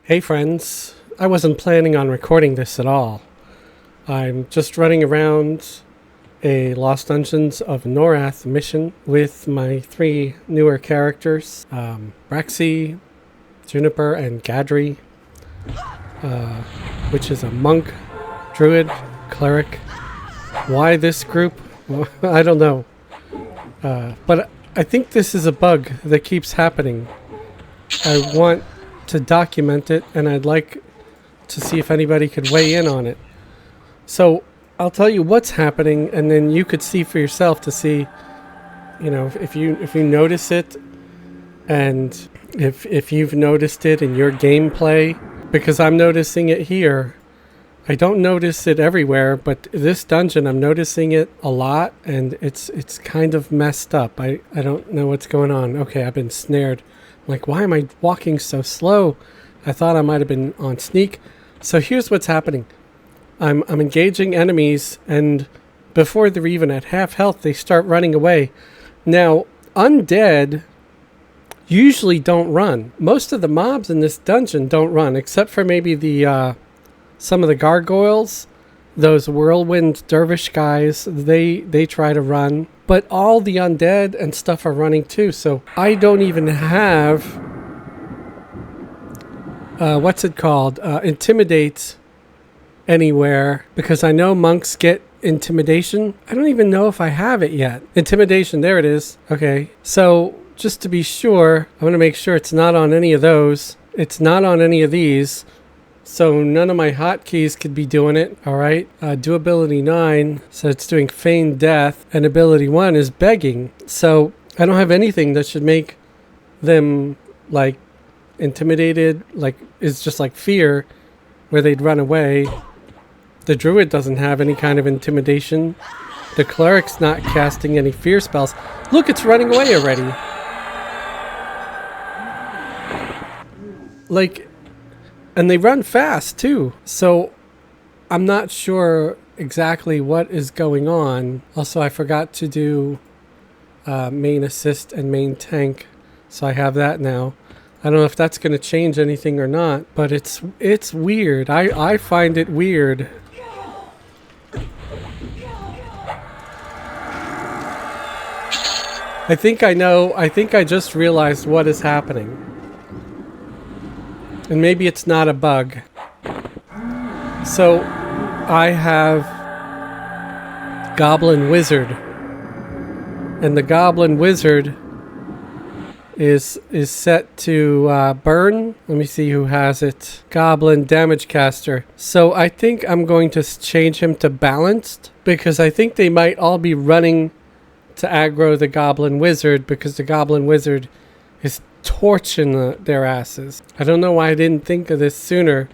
Hey friends, I wasn't planning on recording this at all. I'm just running around a Lost Dungeons of Norath mission with my three newer characters, Rexy, Juniper, and Gadri, which is a monk, druid, cleric. Why this group? Well, I don't know. But I think this is a bug that keeps happening. I want to document it, and I'd like to see if anybody could weigh in on it. So I'll tell you what's happening, and then you could see for yourself to see, you know, if you notice it, and if you've noticed it in your gameplay, because I'm noticing it here. I don't notice it everywhere, but this dungeon I'm noticing it a lot, and it's kind of messed up. I don't know what's going on. Okay, I've been snared. Like, why am I walking so slow? I thought I might have been on sneak. So here's what's happening. I'm engaging enemies, and before they're even at half health, they start running away. Now, undead usually don't run. Most of the mobs in this dungeon don't run, except for maybe the some of the gargoyles. Those whirlwind dervish guys, they try to run. But all the undead and stuff are running too, so I don't even have, what's it called? Intimidate anywhere, because I know monks get intimidation. I don't even know if I have it yet. Intimidation, there it is. Okay, so just to be sure, I want to make sure it's not on any of those. It's not on any of these. So none of my hotkeys could be doing it. All right. Do ability 9. So it's doing feign death. And ability 1 is begging. So I don't have anything that should make them like intimidated. Like it's just like fear where they'd run away. The druid doesn't have any kind of intimidation. The cleric's not casting any fear spells. Look, it's running away already. Like... And they run fast, too. So I'm not sure exactly what is going on. Also, I forgot to do main assist and main tank. So I have that now. I don't know if that's going to change anything or not. But it's weird. I find it weird. I think I know. I think I just realized what is happening. And maybe it's not a bug. So I have Goblin Wizard. And the Goblin Wizard is set to burn. Let me see who has it. Goblin Damage Caster. So I think I'm going to change him to balanced, because I think they might all be running to aggro the Goblin Wizard, because the Goblin Wizard is torching their asses. I don't know why I didn't think of this sooner.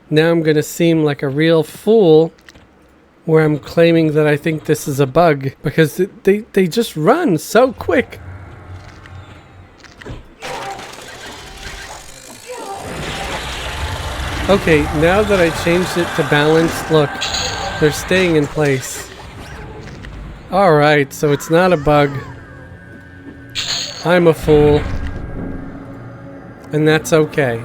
Now I'm going to seem like a real fool where I'm claiming that I think this is a bug, because they just run so quick. Okay, now that I changed it to balanced, look, they're staying in place. Alright, so it's not a bug. I'm a fool. And that's okay.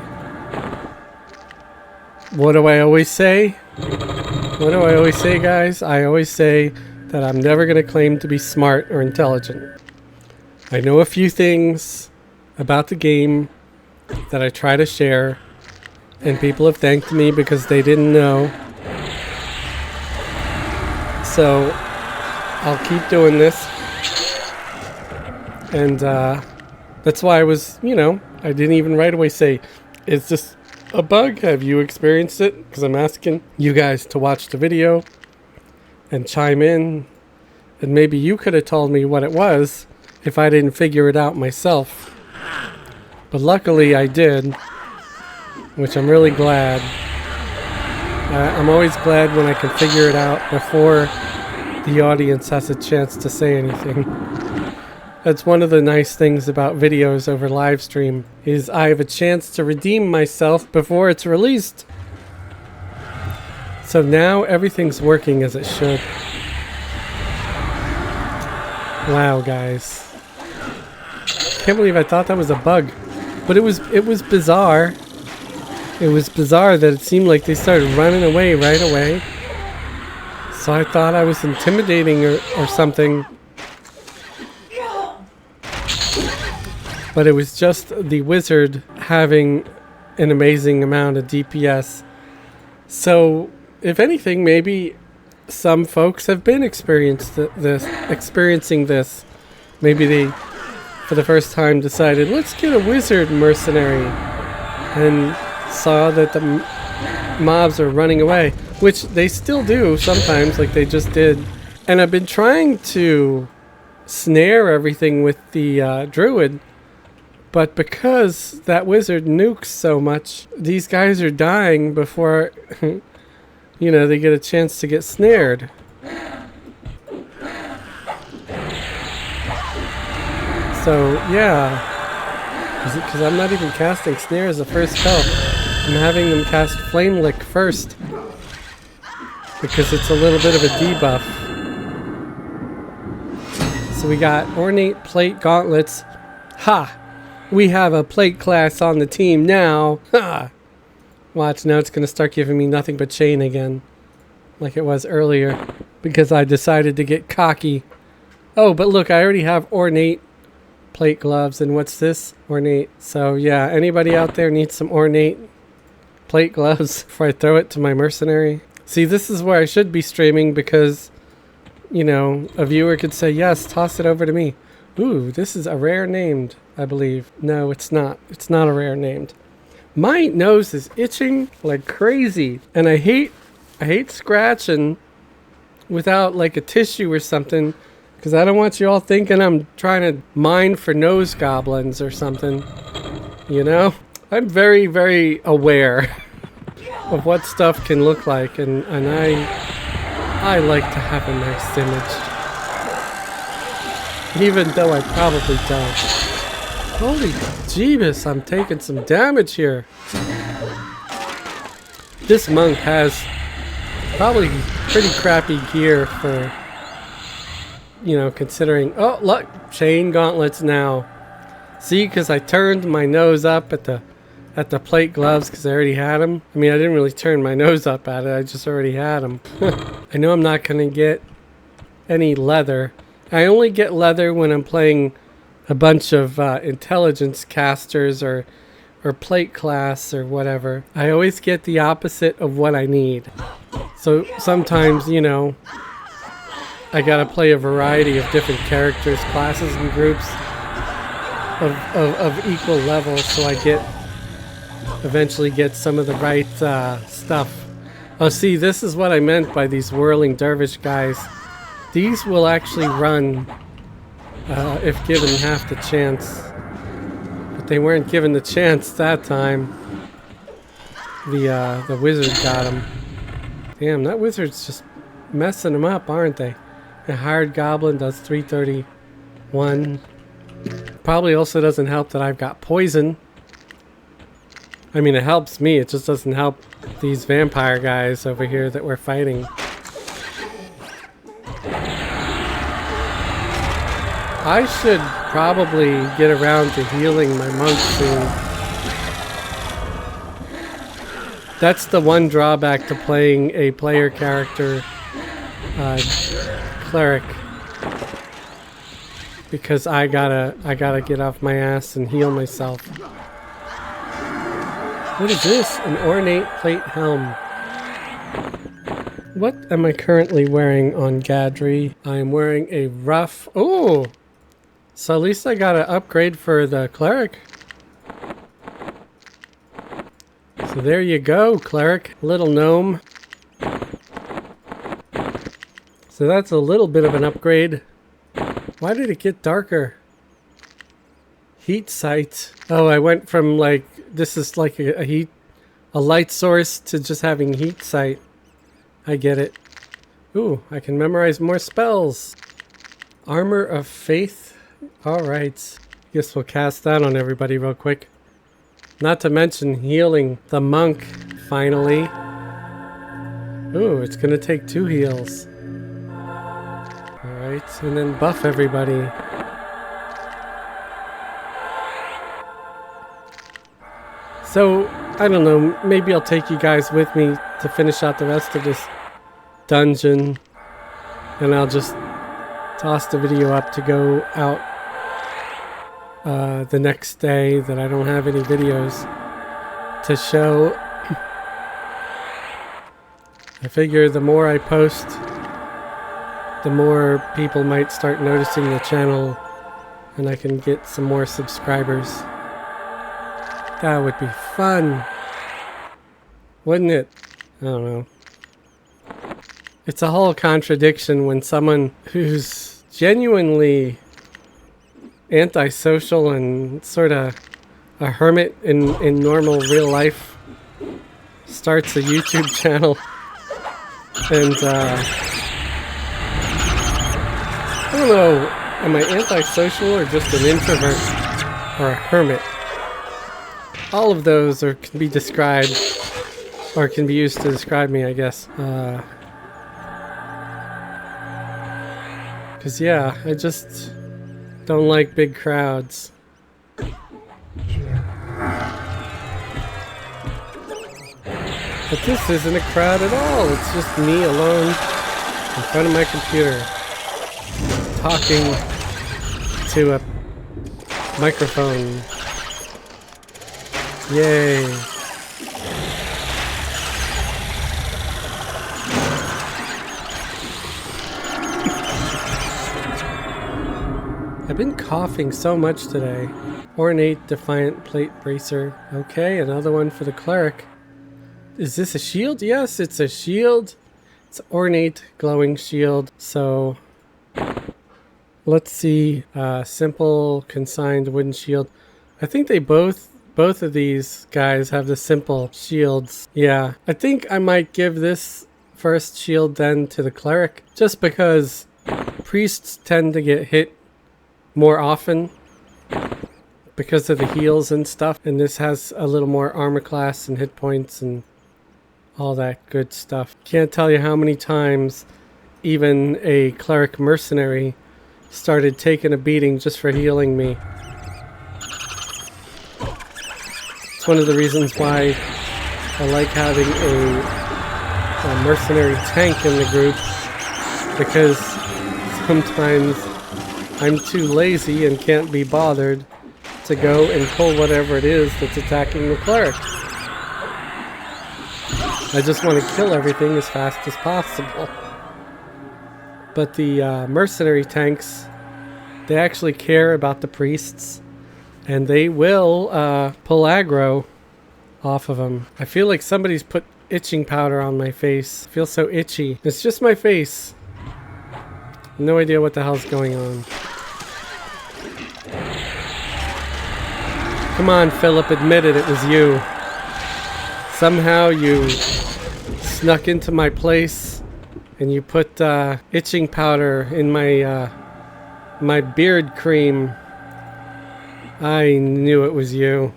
What do I always say? What do I always say, guys? I always say that I'm never going to claim to be smart or intelligent. I know a few things about the game that I try to share, and people have thanked me because they didn't know. So I'll keep doing this. And that's why I was, you know, I didn't even right away say, is this a bug? Have you experienced it? Because I'm asking you guys to watch the video and chime in. And maybe you could have told me what it was if I didn't figure it out myself. But luckily I did, which I'm really glad. I'm always glad when I can figure it out before the audience has a chance to say anything. That's one of the nice things about videos over live stream, is I have a chance to redeem myself before it's released. So now everything's working as it should. Wow, guys. Can't believe I thought that was a bug. But it was bizarre. It was bizarre that it seemed like they started running away right away. So I thought I was intimidating or something. But it was just the wizard having an amazing amount of DPS. So, if anything, maybe some folks have been experiencing this. Maybe they, for the first time, decided, let's get a wizard mercenary. And saw that the mobs are running away. Which they still do sometimes, like they just did. And I've been trying to snare everything with the druid. But because that wizard nukes so much, these guys are dying before, you know, they get a chance to get snared. So, yeah. Because I'm not even casting snare as the first spell. I'm having them cast Flame Lick first. Because it's a little bit of a debuff. So we got Ornate Plate Gauntlets. Ha! We have a plate class on the team now. Ha! Watch, now it's going to start giving me nothing but chain again. Like it was earlier. Because I decided to get cocky. Oh, but look, I already have Ornate Plate Gloves. And what's this? Ornate. So yeah, anybody out there needs some Ornate Plate Gloves before I throw it to my mercenary? See, this is where I should be streaming because, you know, a viewer could say, yes, toss it over to me. Ooh, this is a rare named, I believe. No, it's not. It's not a rare named. My nose is itching like crazy. And I hate scratching without like a tissue or something because I don't want you all thinking I'm trying to mine for nose goblins or something. You know? I'm very, very aware of what stuff can look like, and I like to have a nice image, even though I probably don't. Holy Jeebus, I'm taking some damage here. This monk has probably pretty crappy gear for, you know, considering. Oh, look, chain gauntlets now. See, because I turned my nose up at the plate gloves because I already had them. I mean, I didn't really turn my nose up at it. I just already had them. I know I'm not going to get any leather. I only get leather when I'm playing a bunch of intelligence casters or plate class or whatever. I always get the opposite of what I need. So sometimes, you know, I got to play a variety of different characters, classes, and groups of equal level so I eventually get some of the right stuff. Oh, see, this is what I meant by these whirling dervish guys. These will actually run if given half the chance. But they weren't given the chance that time. The wizard got them. Damn, that wizard's just messing them up, aren't they? The hired goblin does 331. Probably also doesn't help that I've got poison. I mean, it helps me. It just doesn't help these vampire guys over here that we're fighting. I should probably get around to healing my monk soon. That's the one drawback to playing a player character cleric. Because I gotta get off my ass and heal myself. What is this? An ornate plate helm. What am I currently wearing on Gadri? I am wearing a rough... Oh! So at least I got an upgrade for the cleric. So there you go, cleric. Little gnome. So that's a little bit of an upgrade. Why did it get darker? Heat sight. Oh, I went from like... This is like a light source to just having heat sight. I get it. Ooh, I can memorize more spells. Armor of Faith. Alright. Guess we'll cast that on everybody real quick. Not to mention healing the monk, finally. Ooh, it's gonna take 2 heals. Alright, and then buff everybody. So, I don't know, maybe I'll take you guys with me to finish out the rest of this dungeon. And I'll just toss the video up to go out the next day that I don't have any videos to show. I figure the more I post, the more people might start noticing the channel and I can get some more subscribers. That would be fun, wouldn't it? I don't know. It's a whole contradiction when someone who's genuinely antisocial and sort of a hermit in normal real life starts a YouTube channel. And I don't know, am I antisocial or just an introvert or a hermit? All of those can be described, or can be used to describe me, I guess. Because yeah, I just don't like big crowds. But this isn't a crowd at all. It's just me alone in front of my computer, talking to a microphone. Yay. I've been coughing so much today. Ornate Defiant Plate Bracer. Okay, another one for the cleric. Is this a shield? Yes, it's a shield. It's ornate glowing shield. So let's see. Simple consigned wooden shield. I think they both of these guys have the simple shields. Yeah, I think I might give this first shield then to the cleric, just because priests tend to get hit more often because of the heals and stuff, and this has a little more armor class and hit points and all that good stuff. Can't tell you how many times even a cleric mercenary started taking a beating just for healing me. It's one of the reasons why I like having a mercenary tank in the group, because sometimes I'm too lazy and can't be bothered to go and pull whatever it is that's attacking the cleric. I just want to kill everything as fast as possible. But the mercenary tanks, they actually care about the priests, and they will pull aggro off of them. I feel like somebody's put itching powder on my face. I feel so itchy. It's just my face. No idea what the hell's going on. Come on, Philip, admit it, it was you. Somehow you snuck into my place and you put itching powder in my my beard cream. I knew it was you.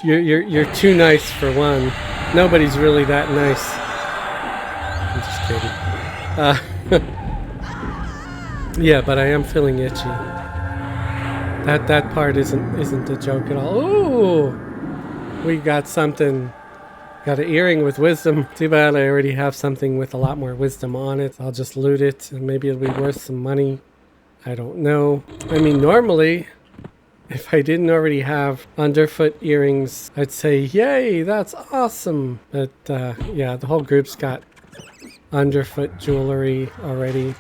You're too nice for one. Nobody's really that nice. I'm just kidding. Yeah, but I am feeling itchy. That part isn't a joke at all. Ooh, we got something. Got an earring with wisdom. Too bad I already have something with a lot more wisdom on it. I'll just loot it and maybe it'll be worth some money. I don't know. I mean, normally, if I didn't already have underfoot earrings, I'd say, yay, that's awesome. But yeah, the whole group's got underfoot jewelry already.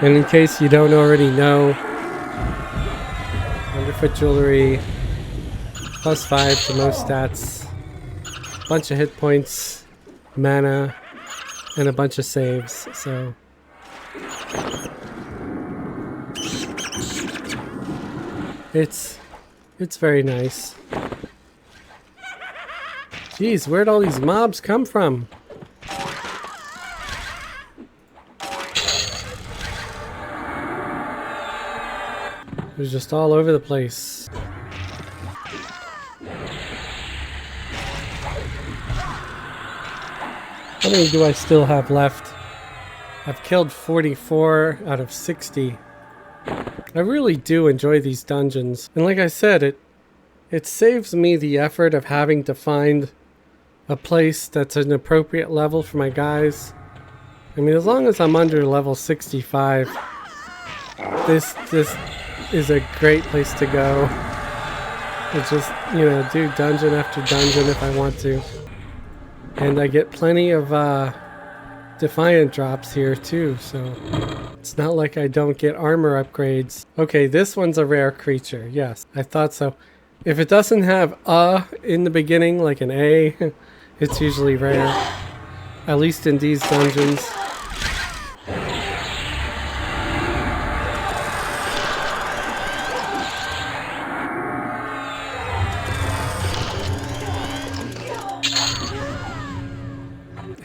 And in case you don't already know, underfoot jewelry, +5 to most stats, bunch of hit points, mana, and a bunch of saves. So it's very nice. Jeez, where'd all these mobs come from? It was just all over the place. How many do I still have left? I've killed 44 out of 60. I really do enjoy these dungeons. And like I said, it saves me the effort of having to find a place that's an appropriate level for my guys. I mean, as long as I'm under level 65, this is a great place to go. To just, you know, do dungeon after dungeon if I want to. And I get plenty of Defiant drops here too, so it's not like I don't get armor upgrades. Okay, this one's a rare creature. Yes, I thought so. If it doesn't have in the beginning, like an A, it's usually rare. At least in these dungeons.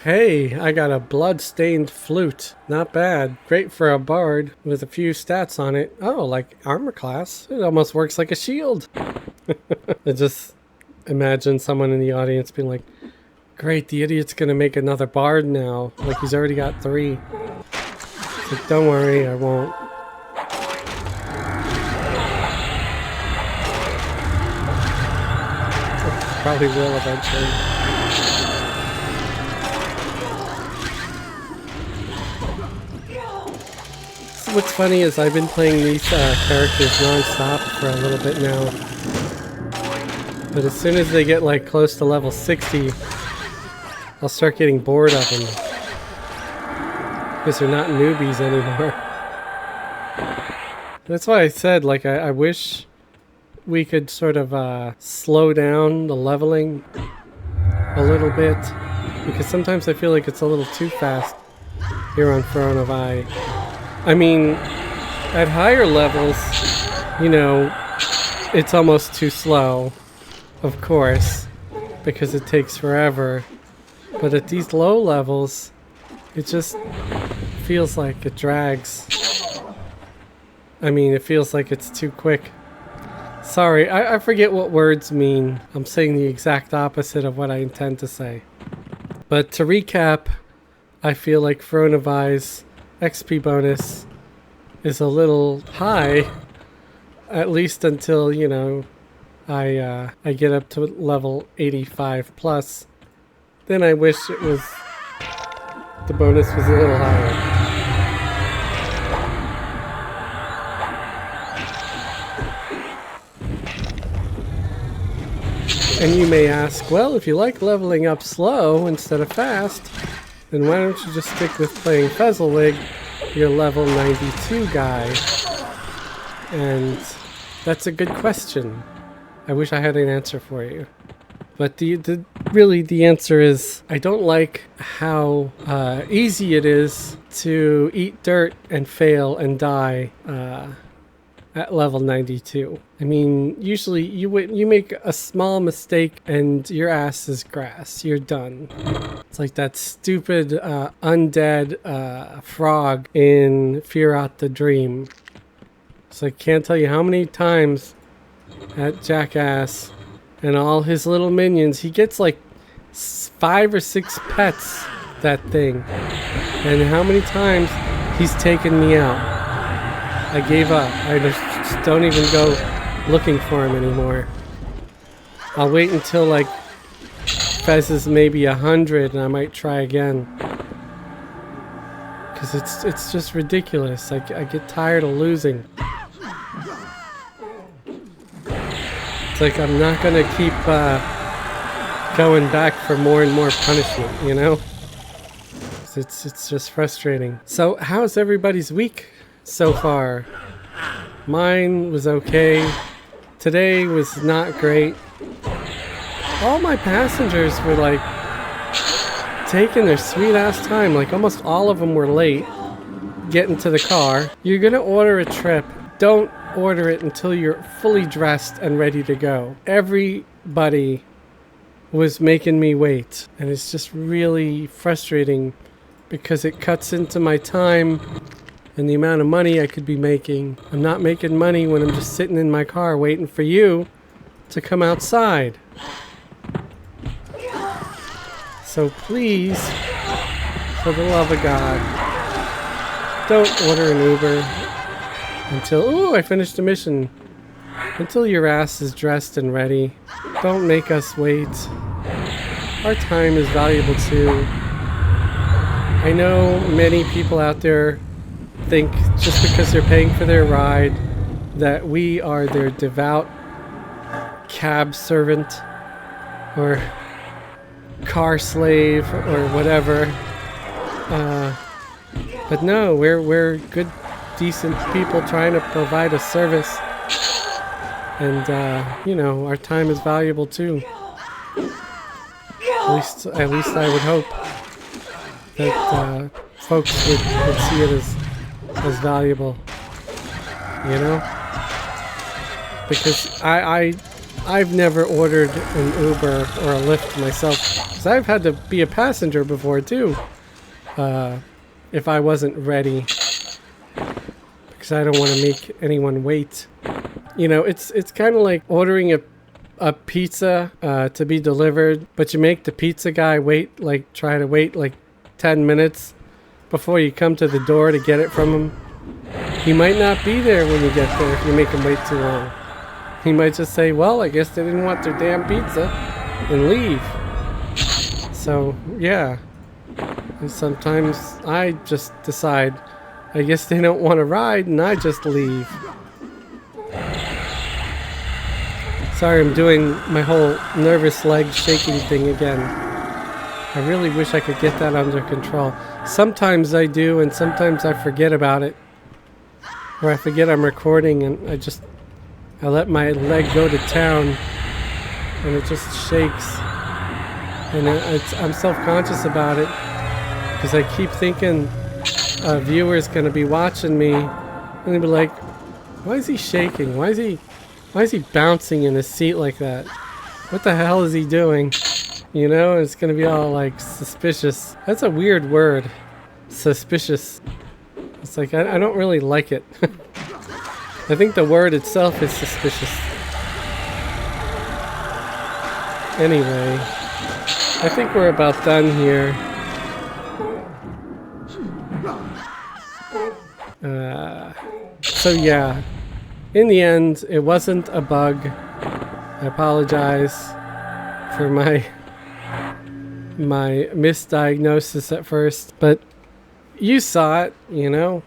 Hey, I got a blood-stained flute. Not bad. Great for a bard with a few stats on it. Oh, like armor class. It almost works like a shield. I just imagine someone in the audience being like, great, the idiot's gonna make another bard now. Like he's already got 3. It's like, don't worry, I won't. Probably will eventually. What's funny is I've been playing these characters non-stop for a little bit now. But as soon as they get like close to level 60, I'll start getting bored of them. Because they're not newbies anymore. That's why I said, like, I wish we could sort of slow down the leveling a little bit. Because sometimes I feel like it's a little too fast here on Throne of Eye. I mean, at higher levels, you know, it's almost too slow, of course, because it takes forever. But at these low levels, it just feels like it drags. I mean, it feels like it's too quick. Sorry, I forget what words mean. I'm saying the exact opposite of what I intend to say. But to recap, I feel like Throne of Eye's XP bonus is a little high, at least until, you know, I get up to level 85 plus. Then I wish it was, the bonus was a little higher. And you may ask, well, if you like leveling up slow instead of fast, then why don't you just stick with playing Fezzelwig, your level 92 guy? And that's a good question. I wish I had an answer for you. But really the answer is, I don't like how easy it is to eat dirt and fail and die at level 92. I mean, usually you make a small mistake and your ass is grass. You're done. It's like that stupid undead frog in Fear Out the Dream. So I can't tell you how many times that jackass and all his little minions, he gets like 5 or 6 pets, that thing. And how many times he's taken me out. I gave up. I just don't even go looking for him anymore. I'll wait until like Fez is maybe 100 and I might try again. Because it's just ridiculous. I get tired of losing. It's like I'm not going to keep going back for more and more punishment, you know? It's just frustrating. So how's everybody's week so far? Mine was okay. Today was not great. All my passengers were like taking their sweet ass time. Like almost all of them were late getting to the car. You're gonna order a trip. Don't order it until you're fully dressed and ready to go. Everybody was making me wait. And it's just really frustrating because it cuts into my time and the amount of money I could be making. I'm not making money when I'm just sitting in my car waiting for you to come outside. So please, for the love of God, don't order an Uber. until, ooh, I finished the mission. Until your ass is dressed and ready. Don't make us wait. Our time is valuable too. I know many people out there think just because they're paying for their ride that we are their devout cab servant or car slave or whatever. But no, we're good, decent people trying to provide a service. And, you know, our time is valuable too. At least I would hope that folks would see it as valuable. You know? Because I've never ordered an Uber or a Lyft myself. Because I've had to be a passenger before too. If I wasn't ready. Because I don't want to make anyone wait. You know, it's kind of like ordering a pizza to be delivered, but you make the pizza guy try to wait like 10 minutes before you come to the door to get it from him. He might not be there when you get there if you make him wait too long. He might just say, well, I guess they didn't want their damn pizza, and leave. So, yeah. And sometimes I just decide, I guess they don't want to ride, and I just leave. Sorry, I'm doing my whole nervous leg shaking thing again. I really wish I could get that under control. Sometimes I do, and sometimes I forget about it. Or I forget I'm recording, and I let my leg go to town, and it just shakes. And I'm self-conscious about it, because I keep thinking a viewer's going to be watching me, and they'll be like, why is he shaking? Why is he bouncing in his seat like that? What the hell is he doing? You know, it's going to be all like suspicious. That's a weird word. Suspicious. It's like, I don't really like it. I think the word itself is suspicious. Anyway, I think we're about done here. So yeah. In the end, it wasn't a bug. I apologize for my misdiagnosis at first, but you saw it, you know.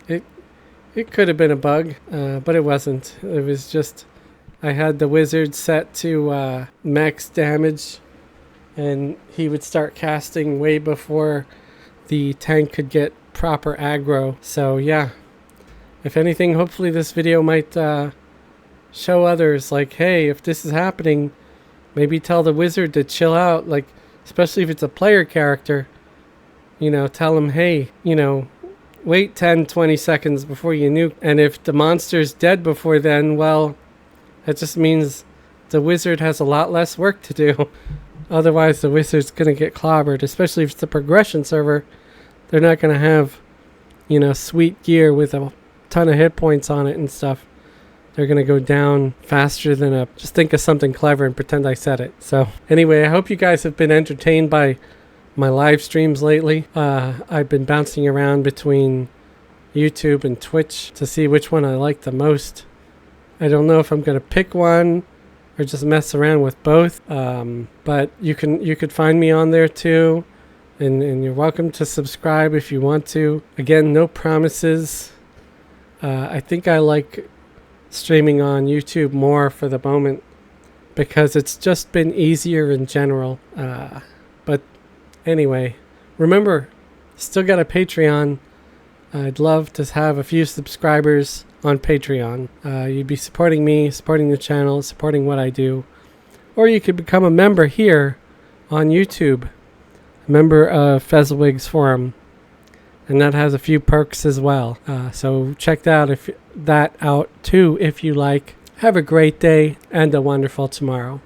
It could have been a bug, but it wasn't. It was just I had the wizard set to max damage, and he would start casting way before the tank could get proper aggro. So yeah. If anything, hopefully this video might show others, like, hey, if this is happening, maybe tell the wizard to chill out, like, especially if it's a player character. You know, tell him, hey, you know, wait 10, 20 seconds before you nuke. And if the monster's dead before then, well, that just means the wizard has a lot less work to do. Otherwise, the wizard's going to get clobbered, especially if it's a progression server. They're not going to have, you know, sweet gear with a ton of hit points on it and stuff. They're gonna go down faster than just think of something clever and pretend I said it. So anyway, I hope you guys have been entertained by my live streams lately. I've been bouncing around between YouTube and Twitch to see which one I like the most. I don't know if I'm gonna pick one or just mess around with both. But you could find me on there too, and you're welcome to subscribe if you want to. Again, no promises. I think I like streaming on YouTube more for the moment because it's just been easier in general. But anyway, remember, still got a Patreon. I'd love to have a few subscribers on Patreon. You'd be supporting me, supporting the channel, supporting what I do. Or you could become a member here on YouTube, a member of Fezzelwig's Forum. And that has a few perks as well. So check that out too if you like. Have a great day and a wonderful tomorrow.